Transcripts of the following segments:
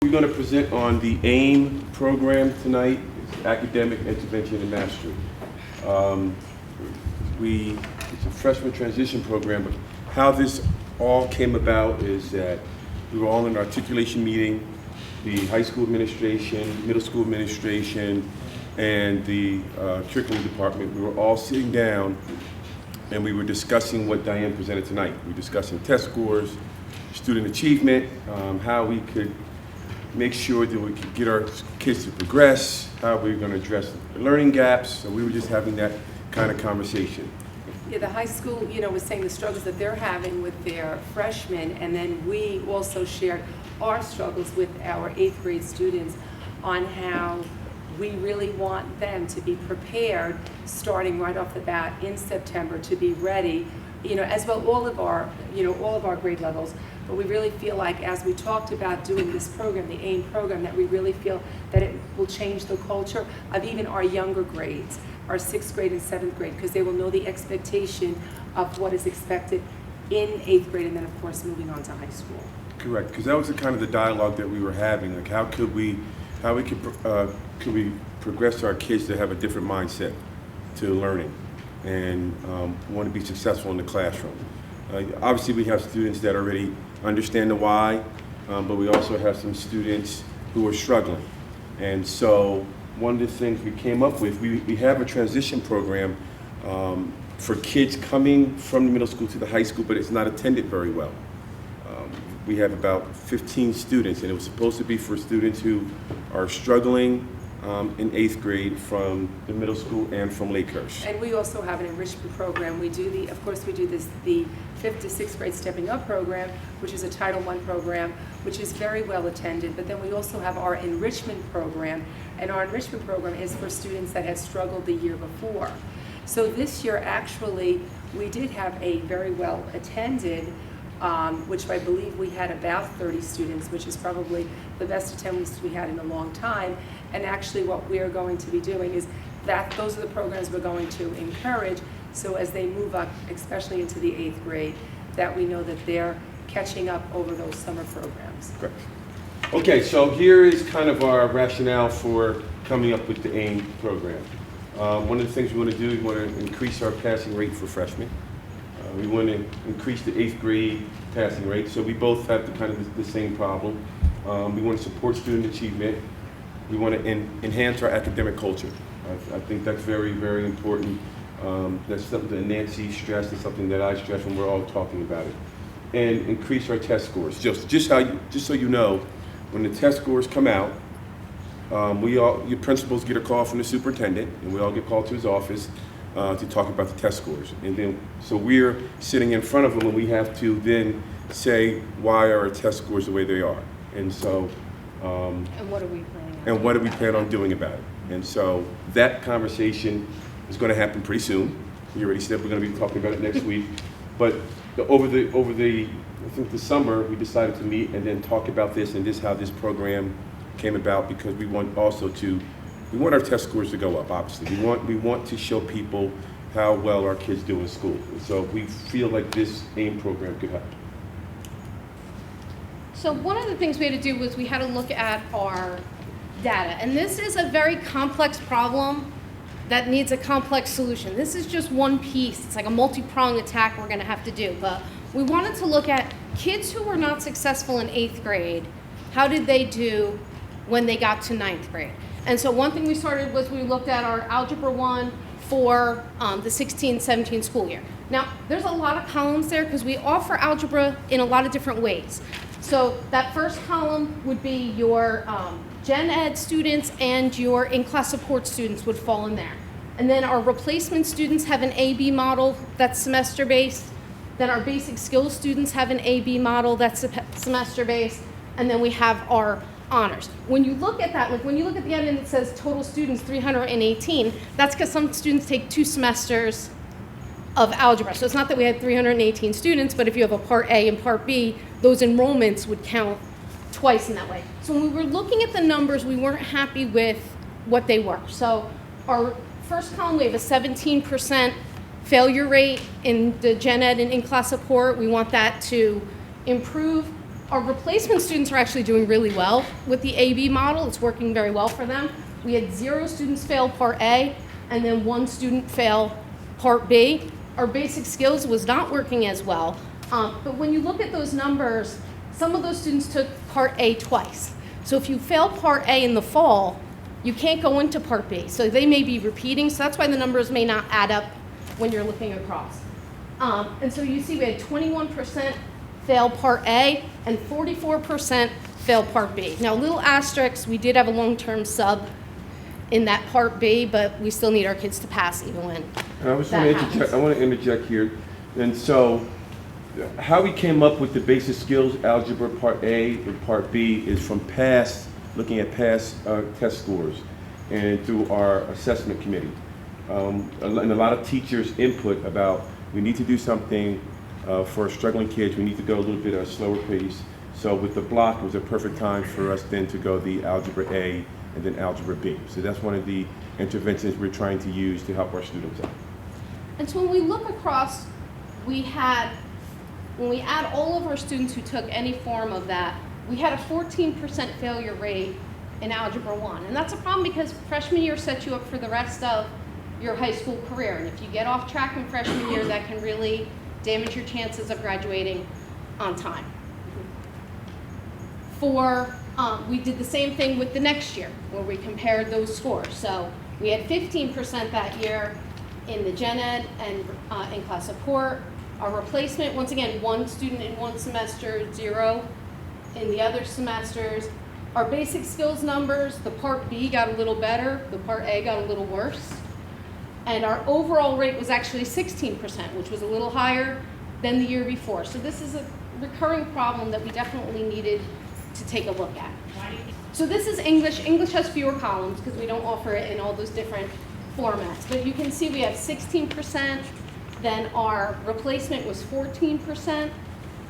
We're going to present on the AIM program tonight, it's Academic Intervention and Mastery. It's a freshman transition program, but how this all came about is that we were all in an articulation meeting, the high school administration, middle school administration, and the curriculum department. We were all sitting down and we were discussing what Diane presented tonight. We were discussing test scores, student achievement, how we could make sure that we could get our kids to progress, how we were going to address the learning gaps. So we were just having that kind of conversation. Yeah, the high school, was saying the struggles that they're having with their freshmen, and then we also shared our struggles with our 8th grade students on how we really want them to be prepared starting right off the bat in September to be ready, as well all of our grade levels. But we really feel like, as we talked about doing this program, the AIM program, that we really feel that it will change the culture of even our younger grades, our 6th grade and 7th grade, because they will know the expectation of what is expected in 8th grade, and then of course moving on to high school. Correct, because that was the kind of the dialogue that we were having. Like, how could we progress our kids to have a different mindset to learning and want to be successful in the classroom? Obviously, we have students that already understand the why, but we also have some students who are struggling. And so one of the things we came up with, we have a transition program for kids coming from the middle school to the high school, but it's not attended very well. We have about 15 students, and it was supposed to be for students who are struggling in 8th grade from the middle school and from Lakehurst. And we also have an enrichment program. We do the 5th to 6th grade Stepping Up program, which is a Title I program, which is very well attended. But then we also have our enrichment program, and our enrichment program is for students that had struggled the year before. So this year, actually, we did have a very well attended, which I believe we had about 30 students, which is probably the best attendance we had in a long time. And actually what we are going to be doing is that those are the programs we're going to encourage, so as they move up, especially into the 8th grade, that we know that they're catching up over those summer programs. Correct. Okay, so here is kind of our rationale for coming up with the AIM program. One of the things we want to do, we want to increase our passing rate for freshmen. We want to increase the 8th grade passing rate, so we both have the same problem. We want to support student achievement. We want to enhance our academic culture. I think that's very, very important. That's something that Nancy stressed, and something that I stress when we're all talking about it. And increase our test scores. Just so you know, when the test scores come out, your principals get a call from the superintendent, and we all get called to his office to talk about the test scores. And then, so we're sitting in front of them, and we have to then say why are our test scores the way they are. And so. And what are we planning on? And what do we plan on doing about it? And so that conversation is going to happen pretty soon. You already said we're going to be talking about it next week. But over the I think the summer, we decided to meet and then talk about this and how this program came about, because we want our test scores to go up. Obviously, we want to show people how well our kids do in school. And so we feel like this AIM program could help. So one of the things we had to do was we had to look at our data. And this is a very complex problem that needs a complex solution. This is just one piece. It's like a multi-pronged attack we're going to have to do. But we wanted to look at kids who were not successful in 8th grade. How did they do when they got to 9th grade? And so one thing we started was we looked at our Algebra 1 for the 16-17 school year. Now, there's a lot of columns there because we offer algebra in a lot of different ways. So that first column would be your gen ed students, and your in-class support students would fall in there. And then our replacement students have an A-B model that's semester-based. Then our basic skills students have an A-B model that's semester-based. And then we have our honors. When you look at that, like when you look at the end and it says total students 318, that's because some students take 2 semesters of algebra. So it's not that we had 318 students, but if you have a part A and part B, those enrollments would count twice in that way. So when we were looking at the numbers, we weren't happy with what they were. So our first column, we have a 17% failure rate in the gen ed and in-class support. We want that to improve. Our replacement students are actually doing really well with the AB model. It's working very well for them. We had 0 students fail Part A, and then 1 student fail Part B. Our basic skills was not working as well. But when you look at those numbers, some of those students took Part A twice. So if you fail Part A in the fall, you can't go into Part B. So they may be repeating, so that's why the numbers may not add up when you're looking across. And so you see we had 21% fail Part A and 44% fail Part B. Now, little asterisks, we did have a long-term sub in that Part B, but we still need our kids to pass even when And I that happens. want to interject here. And so, how we came up with the basic skills algebra Part A and Part B is from looking at past test scores and through our assessment committee. And a lot of teachers' input about we need to do something for struggling kids. We need to go a little bit at a slower pace. So with the block, it was a perfect time for us then to go the algebra A and then algebra B. So that's one of the interventions we're trying to use to help our students out. And so when we look across, when we add all of our students who took any form of that, we had a 14% failure rate in Algebra 1. And that's a problem because freshman year sets you up for the rest of your high school career. And if you get off track in freshman year, that can really damage your chances of graduating on time. We did the same thing with the next year, where we compared those scores. So we had 15% that year in the gen ed and in class support. Our replacement, once again, 1 student in 1 semester, 0 in the other semesters. Our basic skills numbers, the Part B got a little better, the Part A got a little worse. And our overall rate was actually 16%, which was a little higher than the year before. So this is a recurring problem that we definitely needed to take a look at. So this is English. English has fewer columns because we don't offer it in all those different formats. But you can see we have 16%, then our replacement was 14%,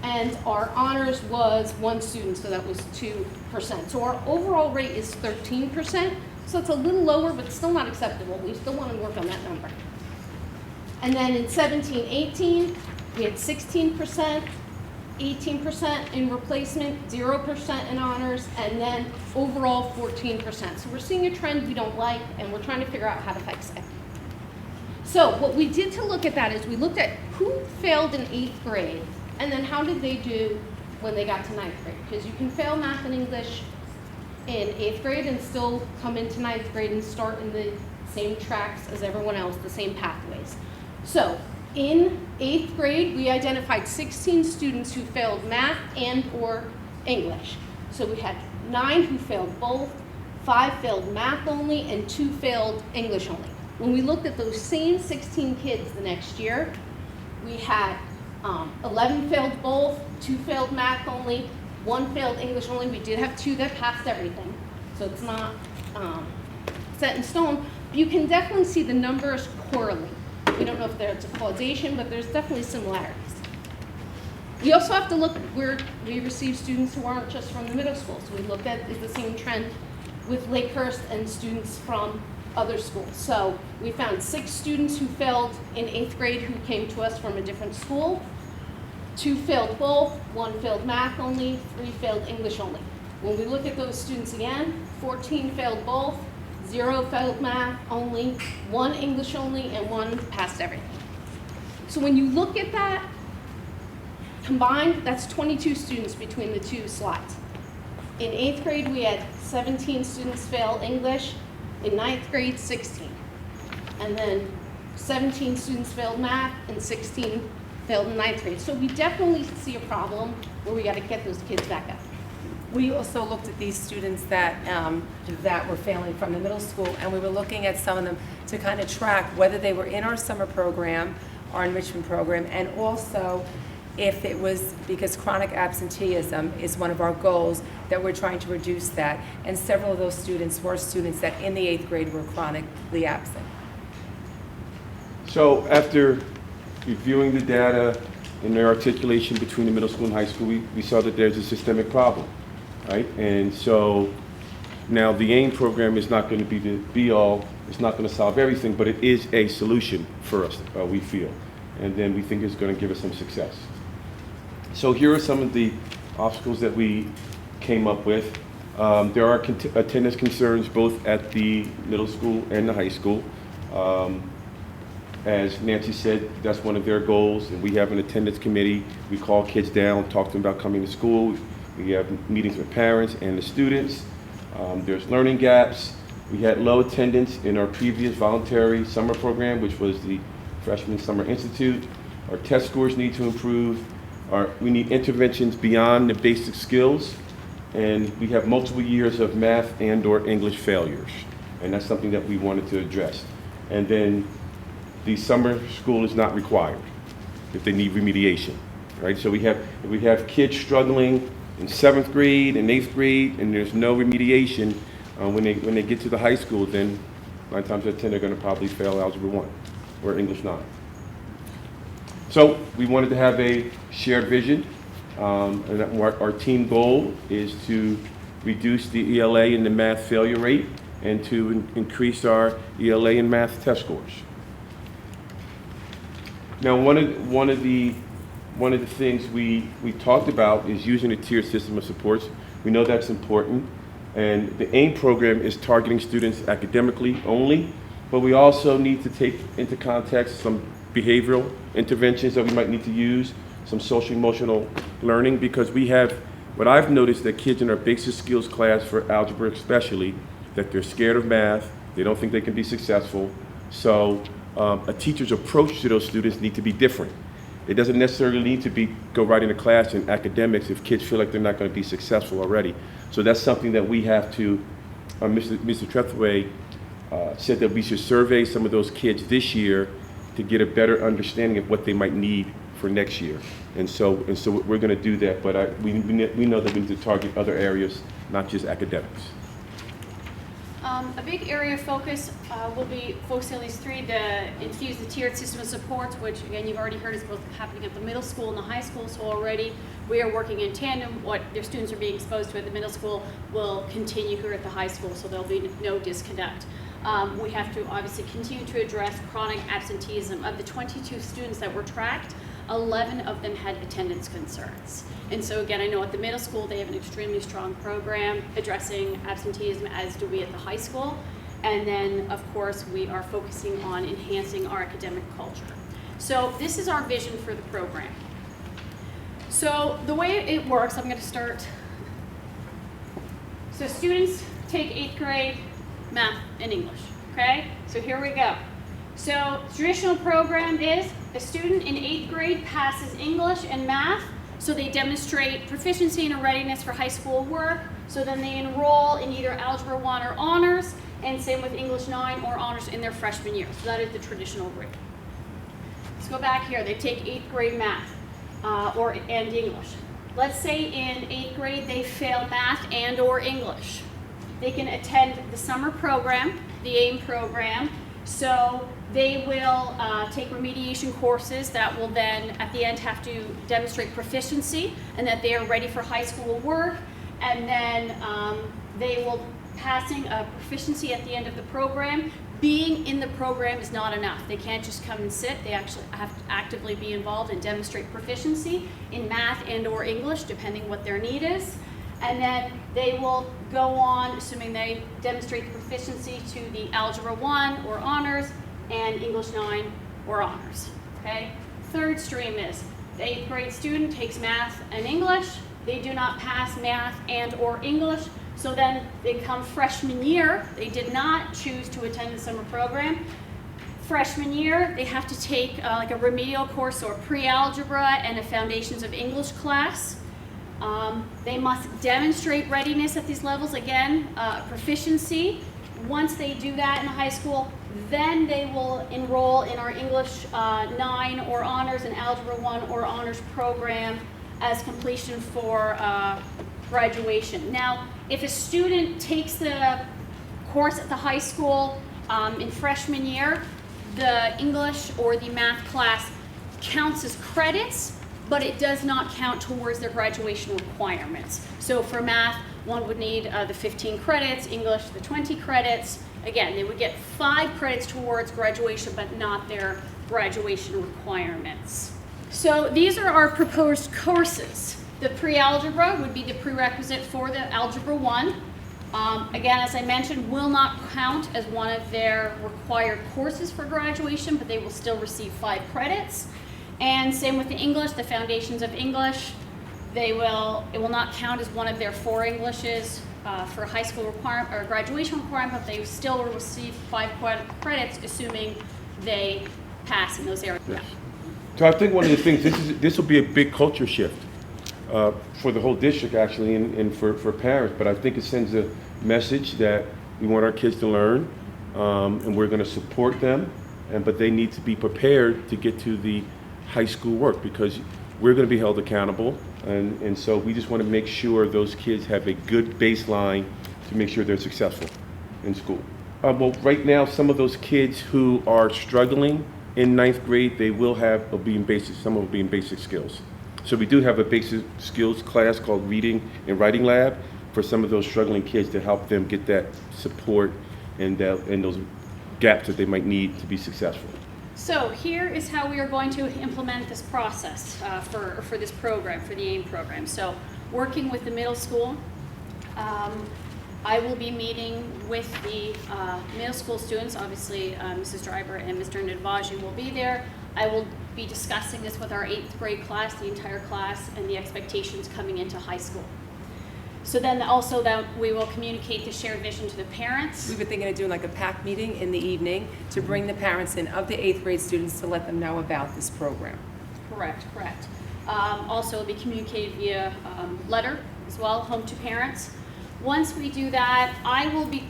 and our honors was 1 student, so that was 2%. So our overall rate is 13%, so it's a little lower, but still not acceptable. We still want to work on that number. And then in 17-18, we had 16%, 18% in replacement, 0% in honors, and then overall 14%. So we're seeing a trend we don't like, and we're trying to figure out how to fix it. So what we did to look at that is we looked at who failed in 8th grade, and then how did they do when they got to 9th grade? Because you can fail math and English in 8th grade and still come into 9th grade and start in the same tracks as everyone else, the same pathways. So in 8th grade, we identified 16 students who failed math and or English. So we had 9 who failed both, 5 failed math only, and 2 failed English only. When we looked at those same 16 kids the next year, we had 11 failed both, 2 failed math only, 1 failed English only. We did have 2 that passed everything, so it's not set in stone. But you can definitely see the numbers correlate. We don't know if there's a causation, but there's definitely similarities. We also have to look where we receive students who aren't just from the middle school. So we looked at the same trend with Lakehurst and students from other schools. So we found 6 students who failed in 8th grade who came to us from a different school. 2 failed both, 1 failed math only, 3 failed English only. When we look at those students again, 14 failed both, 0 failed math only, 1 English only, and 1 passed everything. So when you look at that combined, that's 22 students between the 2 slides. In 8th grade, we had 17 students fail English. In 9th grade, 16. And then 17 students failed math and 16 failed in 9th grade. So we definitely see a problem where we got to get those kids back up. We also looked at these students that were failing from the middle school, and we were looking at some of them to kind of track whether they were in our summer program, our enrichment program, and also if it was because chronic absenteeism is one of our goals, that we're trying to reduce that. And several of those students were students that in the 8th grade were chronically absent. So after reviewing the data and the articulation between the middle school and high school, we saw that there's a systemic problem, right? And so now the AIM program is not going to be the be-all, it's not going to solve everything, but it is a solution for us, we feel. And then we think it's going to give us some success. So here are some of the obstacles that we came up with. There are attendance concerns both at the middle school and the high school. As Nancy said, that's one of their goals, and we have an attendance committee. We call kids down, talk to them about coming to school. We have meetings with parents and the students. There's learning gaps. We had low attendance in our previous voluntary summer program, which was the Freshman Summer Institute. Our test scores need to improve. We need interventions beyond the basic skills, and we have multiple years of math and/or English failures, and that's something that we wanted to address. And then the summer school is not required if they need remediation, right? So if we have kids struggling in 7th grade and 8th grade, and there's no remediation, when they get to the high school, then 9 times out of 10 they're going to probably fail Algebra 1 or English 9. So we wanted to have a shared vision, and our team goal is to reduce the ELA and the math failure rate, and to increase our ELA and math test scores. Now, one of the things we talked about is using a tiered system of supports. We know that's important, and the AIM program is targeting students academically only, but we also need to take into context some behavioral interventions that we might need to use, some social emotional learning, because we have, what I've noticed that kids in our basic skills class for algebra especially, that they're scared of math, they don't think they can be successful, so a teacher's approach to those students need to be different. It doesn't necessarily need to go right into class in academics if kids feel like they're not going to be successful already. So that's something that we have to, Mr. Trethewey said that we should survey some of those kids this year to get a better understanding of what they might need for next year. And so we're going to do that, but we know that we need to target other areas, not just academics. A big area of focus will be focusing on these three, infuse the tiered system of supports, which again you've already heard is both happening at the middle school and the high school. So already we are working in tandem. What their students are being exposed to at the middle school will continue here at the high school, so there'll be no disconnect. We have to obviously continue to address chronic absenteeism. Of the 22 students that were tracked, 11 of them had attendance concerns. And so again, I know at the middle school they have an extremely strong program addressing absenteeism, as do we at the high school. And then of course we are focusing on enhancing our academic culture. So this is our vision for the program. So the way it works, I'm going to start. So students take 8th grade math and English, okay? So here we go. So traditional program is a student in 8th grade passes English and math, so they demonstrate proficiency and a readiness for high school work, so then they enroll in either Algebra 1 or Honors, and same with English 9 or Honors in their freshman year. So that is the traditional route. Let's go back here. They take 8th grade math and English. Let's say in 8th grade they fail math and or English. They can attend the summer program, the AIM program, so they will take remediation courses that will then at the end have to demonstrate proficiency and that they are ready for high school work, and then they will passing a proficiency at the end of the program. Being in the program is not enough. They can't just come and sit. They actually have to actively be involved and demonstrate proficiency in math and or English, depending what their need is. And then they will go on, assuming they demonstrate the proficiency, to the Algebra 1 or Honors and English 9 or Honors, okay? Third stream is the 8th grade student takes math and English. They do not pass math and or English, so then they come freshman year. They did not choose to attend the summer program. Freshman year, they have to take like a remedial course or pre-algebra and a Foundations of English class. They must demonstrate readiness at these levels, again, proficiency. Once they do that in high school, then they will enroll in our English 9 or Honors and Algebra 1 or Honors program as completion for graduation. Now, if a student takes the course at the high school in freshman year, the English or the math class counts as credits, but it does not count towards their graduation requirements. So for math, one would need the 15 credits, English the 20 credits. Again, they would get 5 credits towards graduation, but not their graduation requirements. So these are our proposed courses. The pre-algebra would be the prerequisite for the Algebra 1. Again, as I mentioned, will not count as one of their required courses for graduation, but they will still receive 5 credits. And same with the English, the foundations of English. It will not count as one of their 4 Englishes for high school requirement or graduation requirement, but they still will receive 5 credits, assuming they pass in those areas. Yes. So I think one of the things, this will be a big culture shift for the whole district actually, and for parents, but I think it sends a message that we want our kids to learn, and we're going to support them, but they need to be prepared to get to the high school work, because we're going to be held accountable, and so we just want to make sure those kids have a good baseline to make sure they're successful in school. Well, right now, some of those kids who are struggling in 9th grade, some will be in basic skills. So we do have a basic skills class called Reading and Writing Lab for some of those struggling kids to help them get that support and those gaps that they might need to be successful. So here is how we are going to implement this process for this program, for the AIM program. So working with the middle school, I will be meeting with the middle school students. Obviously, Mrs. Driver and Mr. Nadvaji will be there. I will be discussing this with our 8th grade class, the entire class, and the expectations coming into high school. So then also that we will communicate the shared vision to the parents. We were thinking of doing like a PAC meeting in the evening to bring the parents in of the 8th grade students to let them know about this program. Correct. Also it'll be communicated via letter as well, home to parents. Once we do that, I will be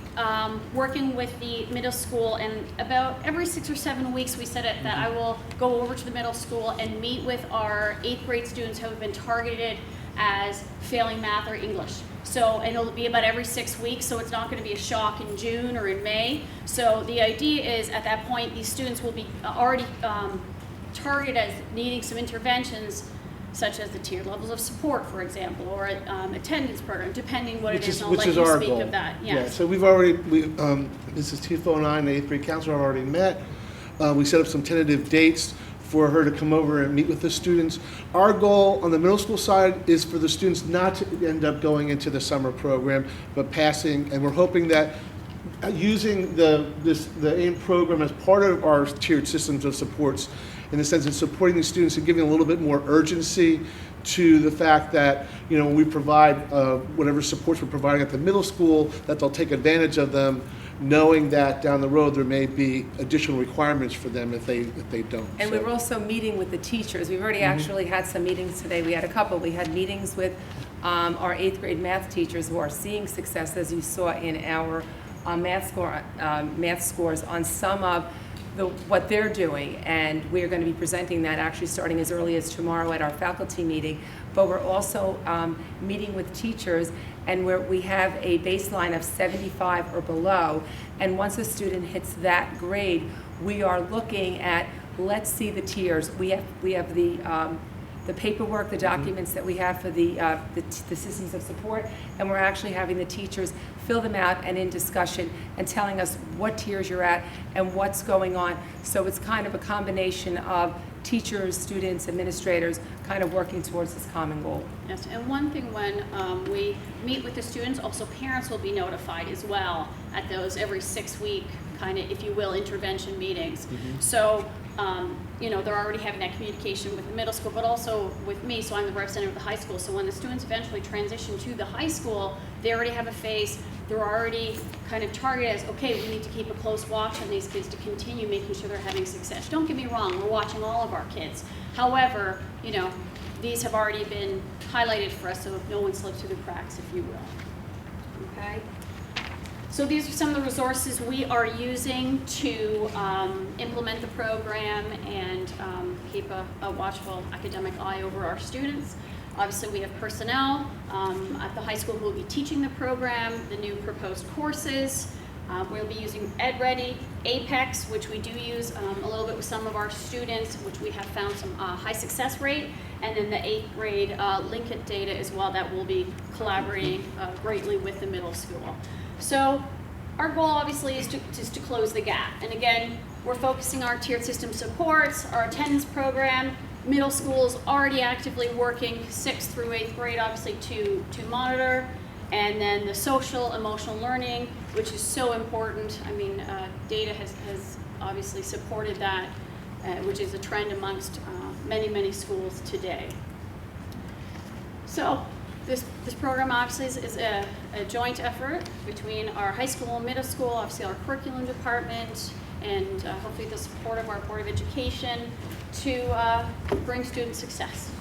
working with the middle school, and about every 6 or 7 weeks we said it that I will go over to the middle school and meet with our 8th grade students who have been targeted as failing math or English. So, and it'll be about every 6 weeks, so it's not going to be a shock in June or in May. So the idea is at that point these students will be already targeted as needing some interventions, such as the tiered levels of support, for example, or attendance program, depending what it is. I'll let you speak of that. Yes. Yeah, so Mrs. Tifo and I and the 8th grade counselor have already met. We set up some tentative dates for her to come over and meet with the students. Our goal on the middle school side is for the students not to end up going into the summer program, but passing, and we're hoping that using the AIM program as part of our tiered systems of supports, in the sense of supporting the students and giving a little bit more urgency to the fact that, you know, when we provide whatever supports we're providing at the middle school, that they'll take advantage of them, knowing that down the road there may be additional requirements for them if they don't. And we were also meeting with the teachers. We've already actually had some meetings today. We had a couple. We had meetings with our 8th grade math teachers who are seeing success, as you saw in our math scores on some of what they're doing, and we're going to be presenting that actually starting as early as tomorrow at our faculty meeting. But we're also meeting with teachers, and we have a baseline of 75 or below, and once a student hits that grade, we are looking at, let's see the tiers. We have the paperwork, the documents that we have for the systems of support, and we're actually having the teachers fill them out and in discussion and telling us what tiers you're at and what's going on. So it's kind of a combination of teachers, students, administrators, kind of working towards this common goal. Yes, and one thing when we meet with the students, also parents will be notified as well at those every 6-week kind of, if you will, intervention meetings. So, you know, they're already having that communication with the middle school, but also with me, so I'm the representative of the high school. So when the students eventually transition to the high school, they already have a face, they're already kind of targeted as, okay, we need to keep a close watch on these kids to continue making sure they're having success. Don't get me wrong, we're watching all of our kids. However, you know, these have already been highlighted for us, so no one slips through the cracks, if you will. Okay? So these are some of the resources we are using to implement the program and keep a watchful academic eye over our students. Obviously, we have personnel at the high school who will be teaching the program, the new proposed courses. We'll be using EdReady, Apex, which we do use a little bit with some of our students, which we have found some high success rate, and then the 8th grade Linkit data as well that will be collaborating greatly with the middle school. So our goal obviously is to close the gap. And again, we're focusing our tiered system supports, our attendance program, Middle school is already actively working 6th through 8th grade, obviously, to monitor. And then the social, emotional learning, which is so important. I mean, data has obviously supported that, which is a trend amongst many, many schools today. So this program obviously is a joint effort between our high school and middle school, obviously our curriculum department, and hopefully the support of our Board of Education to bring student success.